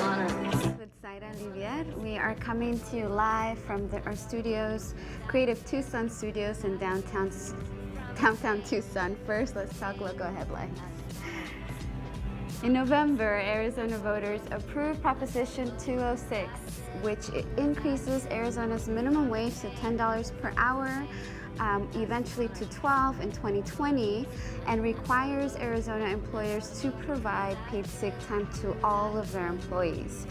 With Zaira Olivier, we are coming to you live from our studios, Creative Tucson Studios in Downtown Tucson. First, let's talk local headlines. In November, Arizona voters approved Proposition 206, which increases Arizona's minimum wage to $10 per hour, eventually to $12 in 2020, and requires Arizona employers to provide paid sick time to all of their employees.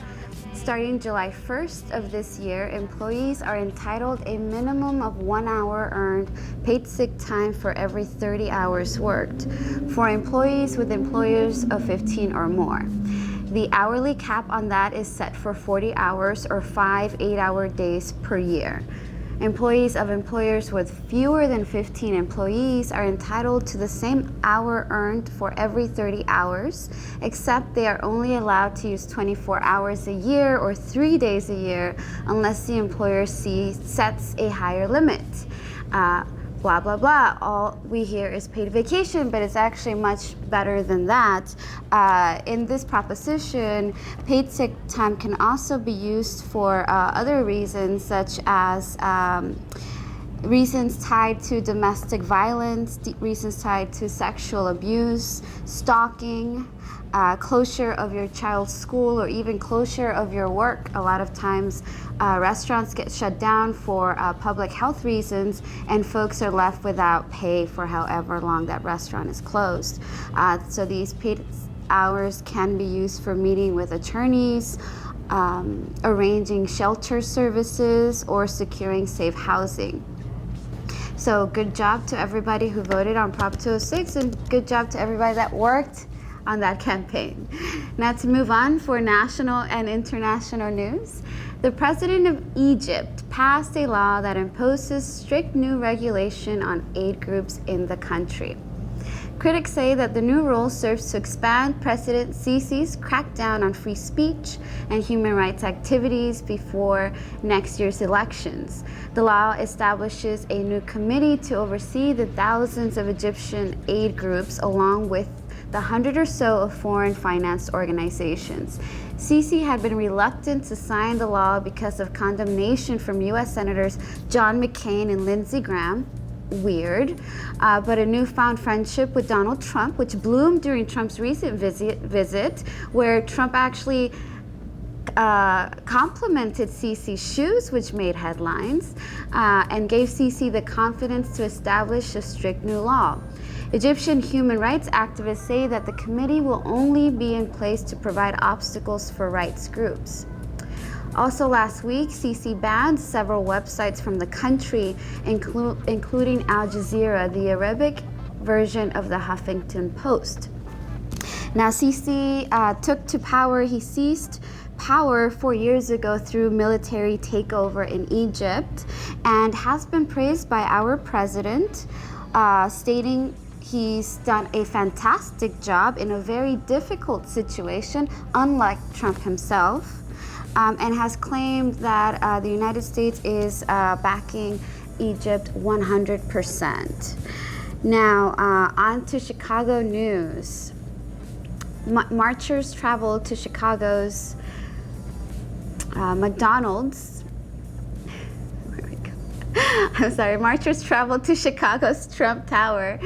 Starting July 1st of this year, employees are entitled a minimum of 1 hour earned paid sick time for every 30 hours worked for employees with employers of 15 or more. The hourly cap on that is set for 40 hours or 5 8-hour days per year. Employees of employers with fewer than 15 employees are entitled to the same hour earned for every 30 hours, except they are only allowed to use 24 hours a year or 3 days a year unless the employer sets a higher limit. Blah, blah, blah. All we hear is paid vacation, but it's actually much better than that. In this proposition, paid sick time can also be used for other reasons, such as reasons tied to domestic violence, reasons tied to sexual abuse, stalking, closure of your child's school, or even closure of your work. A lot of times restaurants get shut down for public health reasons, and folks are left without pay for however long that restaurant is closed. So these paid hours can be used for meeting with attorneys, arranging shelter services, or securing safe housing. So good job to everybody who voted on Prop 206, and good job to everybody that worked on that campaign. Now to move on for national and international news, the president of Egypt passed a law that imposes strict new regulation on aid groups in the country. Critics say that the new rule serves to expand President Sisi's crackdown on free speech and human rights activities before next year's elections. The law establishes a new committee to oversee the thousands of Egyptian aid groups, along with the 100 or so of foreign financed organizations. Sisi had been reluctant to sign the law because of condemnation from U.S. Senators John McCain and Lindsey Graham. Weird. But a newfound friendship with Donald Trump, which bloomed during Trump's recent visit, where Trump actually complimented Sisi's shoes, which made headlines, and gave Sisi the confidence to establish a strict new law. Egyptian human rights activists say that the committee will only be in place to provide obstacles for rights groups. Also last week, Sisi banned several websites from the country, including Al Jazeera, the Arabic version of the Huffington Post. Now Sisi took to power. He seized power 4 years ago through military takeover in Egypt, and has been praised by our president, stating he's done a fantastic job in a very difficult situation, unlike Trump himself, and has claimed that the United States is backing Egypt 100%. Now, on to Chicago news. Marchers traveled to Chicago's McDonald's. Marchers traveled to Chicago's Trump Tower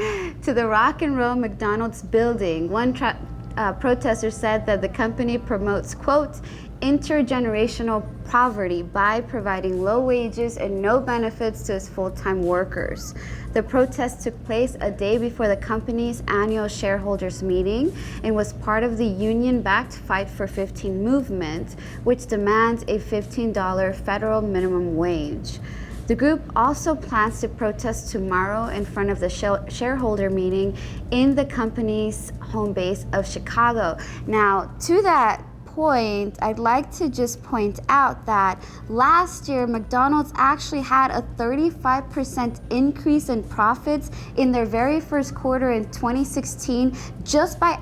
to the Rock and Roll McDonald's building. One protester said that the company promotes, quote, intergenerational poverty by providing low wages and no benefits to its full-time workers. The protest took place a day before the company's annual shareholders meeting and was part of the union-backed Fight for 15 movement, which demands a $15 federal minimum wage. The group also plans to protest tomorrow in front of the shareholder meeting in the company's home base of Chicago. Now, to that point, I'd like to just point out that last year, McDonald's actually had a 35% increase in profits in their very first quarter in 2016 just by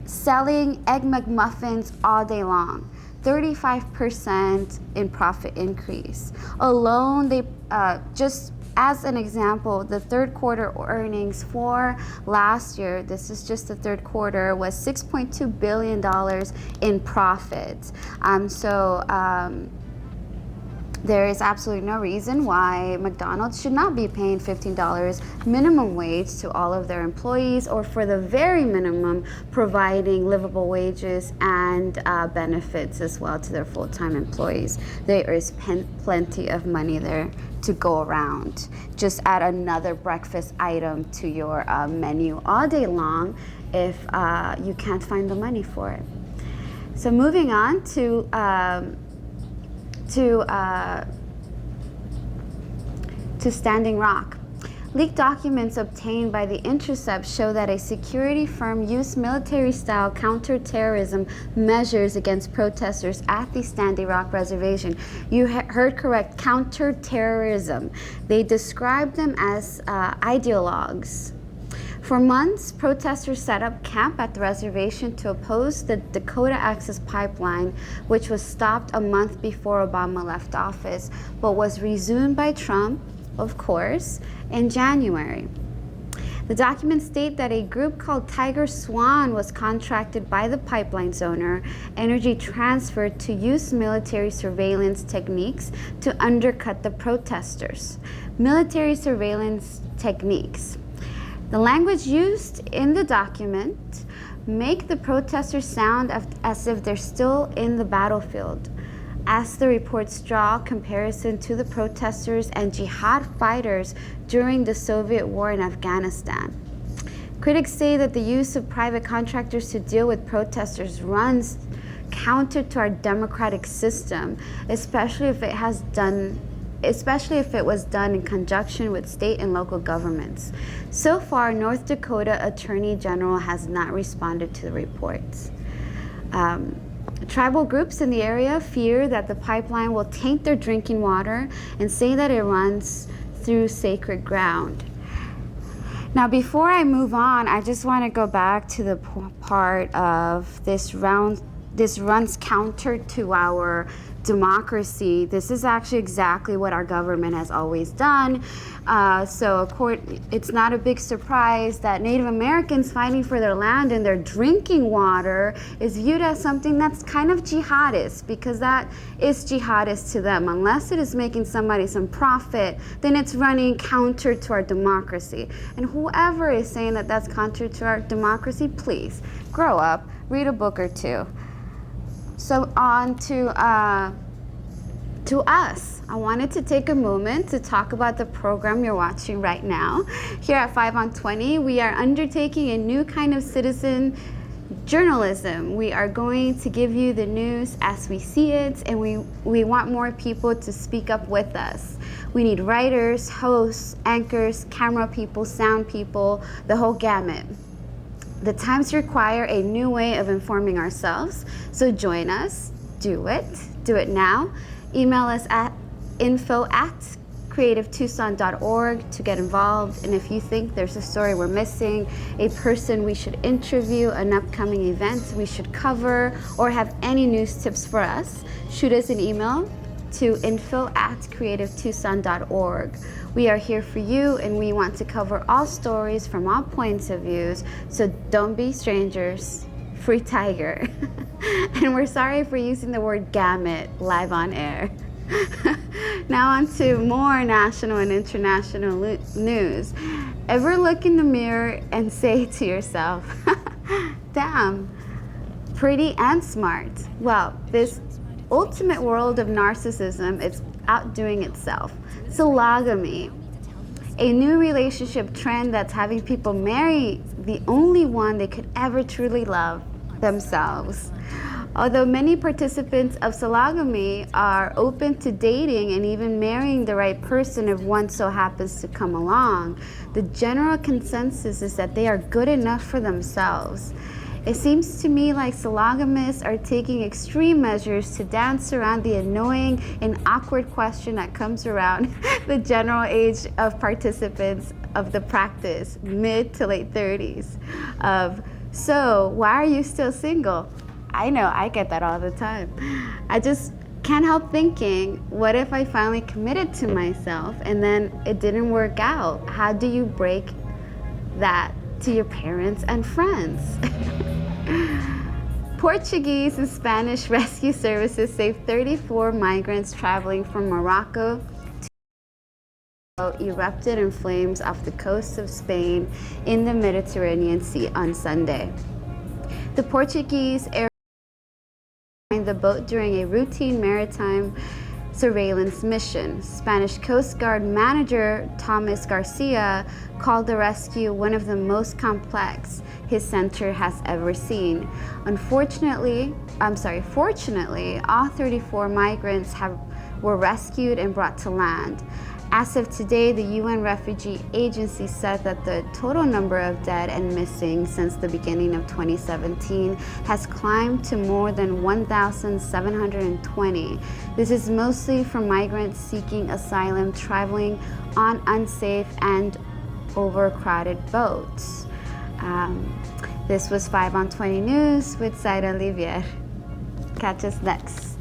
selling Egg McMuffins all day long. 35% in profit increase. Alone, they just As an example, the third quarter earnings for last year, this is just the third quarter, was $6.2 billion in profits. There is absolutely no reason why McDonald's should not be paying $15 minimum wage to all of their employees, or for the very minimum, providing livable wages and benefits as well to their full-time employees. There is plenty of money there to go around. Just add another breakfast item to your menu all day long if you can't find the money for it. So moving on to Standing Rock. Leaked documents obtained by The Intercept show that a security firm used military-style counterterrorism measures against protesters at the Standing Rock Reservation. You heard correct, counterterrorism. They described them as ideologues. For months, protesters set up camp at the reservation to oppose the Dakota Access Pipeline, which was stopped a month before Obama left office, but was resumed by Trump, of course, in January. The documents state that a group called Tiger Swan was contracted by the pipeline's owner, Energy Transfer, to use military surveillance techniques to undercut the protesters. Military surveillance techniques. The language used in the document make the protesters sound as if they're still in the battlefield, as the reports draw comparison to the protesters and jihad fighters during the Soviet war in Afghanistan. Critics say that the use of private contractors to deal with protesters runs counter to our democratic system, especially if it was done in conjunction with state and local governments. So far, North Dakota Attorney General has not responded to the reports. Tribal groups in the area fear that the pipeline will taint their drinking water and say that it runs through sacred ground. Now, before I move on, I just want to go back to the part of this runs counter to our democracy. This is actually exactly what our government has always done. It's not a big surprise that Native Americans fighting for their land and their drinking water is viewed as something that's kind of jihadist, because that is jihadist to them. Unless it is making somebody some profit, then it's running counter to our democracy. And whoever is saying that that's counter to our democracy, please grow up, read a book or two. So on to us. I wanted to take a moment to talk about the program you're watching right now. Here at 5 on 20, we are undertaking a new kind of citizen journalism. We are going to give you the news as we see it, and we want more people to speak up with us. We need writers, hosts, anchors, camera people, sound people, the whole gamut. The times require a new way of informing ourselves, so join us. Do it now. Email us at info@creativetucson.org to get involved. And if you think there's a story we're missing, a person we should interview, an upcoming event we should cover, or have any news tips for us, shoot us an email to info@creativetucson.org. We are here for you, and we want to cover all stories from all points of views, so don't be strangers. Free Tiger. And we're sorry for using the word gamut live on air. Now on to more national and international news. Ever look in the mirror and say to yourself, damn, pretty and smart? Well, this ultimate world of narcissism is outdoing itself. Sologamy, a new relationship trend that's having people marry the only one they could ever truly love, themselves. Although many participants of sologamy are open to dating and even marrying the right person if one so happens to come along, the general consensus is that they are good enough for themselves. It seems to me like sologamists are taking extreme measures to dance around the annoying and awkward question that comes around the general age of participants of the practice, mid to late 30s, of, so why are you still single? I know, I get that all the time. I just can't help thinking, what if I finally committed to myself and then it didn't work out? How do you break that to your parents and friends? Portuguese and Spanish rescue services saved 34 migrants traveling from Morocco erupted in flames off the coast of Spain in the Mediterranean Sea on Sunday. The Portuguese air the boat during a routine maritime surveillance mission. Spanish Coast Guard manager Thomas Garcia called the rescue one of the most complex his center has ever seen. Fortunately, all 34 migrants were rescued and brought to land. As of today, the UN Refugee Agency said that the total number of dead and missing since the beginning of 2017 has climbed to more than 1,720. This is mostly from migrants seeking asylum traveling on unsafe and overcrowded boats. This was 5 on 20 News with Zaira Olivier. Catch us next.